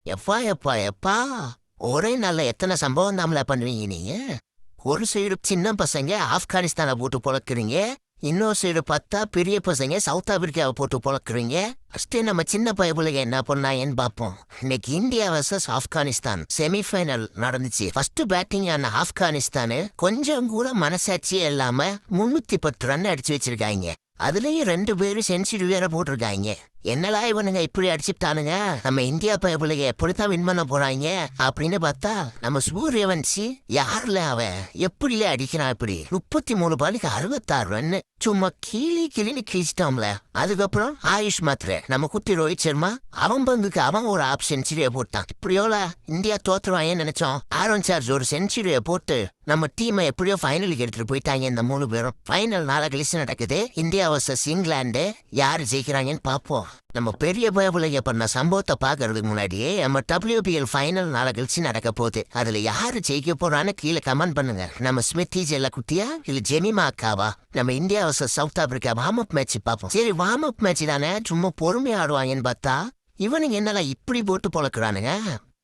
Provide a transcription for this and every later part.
எப்பா எப்பா எப்பா ஒரே நாள்ல எத்தனை சம்பவம் தாமல பண்ணுவீங்க நீங்க? ஒரு சைடு சின்ன பசங்க ஆப்கானிஸ்தானை போட்டு பொழக்கிறீங்க, இன்னொரு சைடு பார்த்தா பெரிய பசங்க சவுத் ஆப்பிரிக்காவை போட்டு பொழக்கிறீங்க. ஃபர்ஸ்ட் நம்ம சின்ன பயபுலைங்க என்ன பண்ணாங்கன்னு பார்ப்போம். இன்னைக்கு இந்தியா வர்சஸ் ஆப்கானிஸ்தான் செமிஃபைனல் நடந்துச்சு. ஃபர்ஸ்ட் பேட்டிங் ஆன ஆப்கானிஸ்தானு கொஞ்சம் கூட மனசாட்சியே இல்லாம 310 ரன் அடிச்சு வச்சிருக்காங்க. அதுலயும் 2 பேரும் செஞ்சுரி வேற போட்டிருக்காங்க. என்னடா இவனுங்க இப்படி அடிச்சுட்டானுங்க, நம்ம இந்தியா பயபுலைய எப்படித்தான் வின் பண்ண போறாங்க அப்படின்னு பார்த்தா நம்ம சூரியவன்சி யாருல அவன் எப்படில அடிக்கிறான். இப்படி 33 பாலுக்கு 66 ரன்னு சும்மா கிளின்னு கிழிச்சிட்டான்ல. அதுக்கப்புறம் ஆயுஷ் மாத்திர நம்ம குட்டி ரோஹித் சர்மா அவன் பங்குக்கு அவன் ஒரு ஆப் செஞ்சுரியை போட்டான். இப்படியோல இந்தியா தோத்துருவாங்கன்னு நினைச்சோம். ஆரோன் சார்ஜ் ஒரு செஞ்சுரியை போட்டு நம்ம டீமை எப்படியோ ஃபைனலுக்கு எடுத்துட்டு போயிட்டாங்க. இந்த 3 பேரும் ஃபைனல் நாளை கழிச்சு நடக்குது. India versus England. யாரு ஜெயிக்கிறாங்கன்னு பார்ப்போம். நம்ம பெரிய பயபுலைய பண்ண சம்பவத்தை பாக்குறதுக்கு முன்னாடியே நம்ம WPL ஃபைனல் நாளை கழிச்சு நடக்க போகுது. அதுல யாரு ஜெயிக்க போறான்னு கீழே கமெண்ட் பண்ணுங்க. நம்ம ஸ்மித்தி ஜெல்ல குட்டியா இல்ல ஜெமிமா அக்காவா? நம்ம India versus south Africa warm up match பார்ப்போம். சரி, வார்ம் அப் மேட்ச் தானே, சும்மா பொறுமையா ஆடுவாங்கன்னு பார்த்தா இவனுங்க என்னடா இப்படி போட்டு பொழக்கிறானுங்க.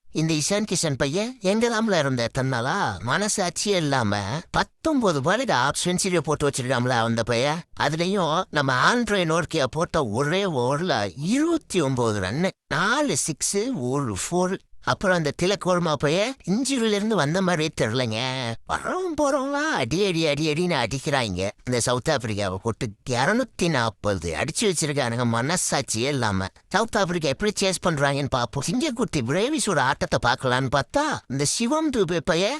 இந்த இஷான் கிஷன் பையன் எங்கதாம்ல இருந்த தன்னாலா மனசாட்சியே இல்லாம 19 பாலுக்கு ஆப் செஞ்சுரியை போட்டு வச்சிருக்காம்ல அந்த பையன். அதுலயும் நம்ம ஆண்ட்ரே நோர்கியா போட்ட ஒரே ஓவர்ல 29 ரன்னு, 4 6 1 4. அப்புறம் அந்த திலக்கோர்மா பைய இன்ஜுரியில இருந்து வந்த மாதிரியே தெரியலங்க. வரவும் போறவங்களா அடி அடி அடி அடின்னு அடிக்கிறாங்க. இந்த சவுத் ஆப்பிரிக்காவை போட்டு 240 அடிச்சு வச்சிருக்கானுங்க மனசாட்சியே இல்லாம. சவுத் ஆப்பிரிக்கா எப்படி சேஸ் பண்றாங்கன்னு பாப்போம். சிங்கக்குட்டி பிரேவிஸோட ஆட்டத்தை பார்க்கலான்னு பார்த்தா இந்த சிவம் தூபே பைய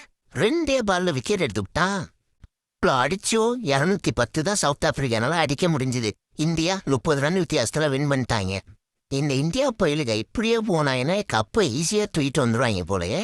2 பால்ல விக்கெட் எடுத்துக்கிட்டான். அடிச்சோ 210 தான் சவுத் ஆப்பிரிக்கானால அடிக்க முடிஞ்சது. இந்தியா 30 ரன் வித்தியாசத்துல வின் பண்ணிட்டாங்க. இந்த இந்தியா பயிலுக இப்படியே போனாங்கன்னா கப்பை ஈஸியா தூக்கிட்டு வந்துடுவாங்க போலயே.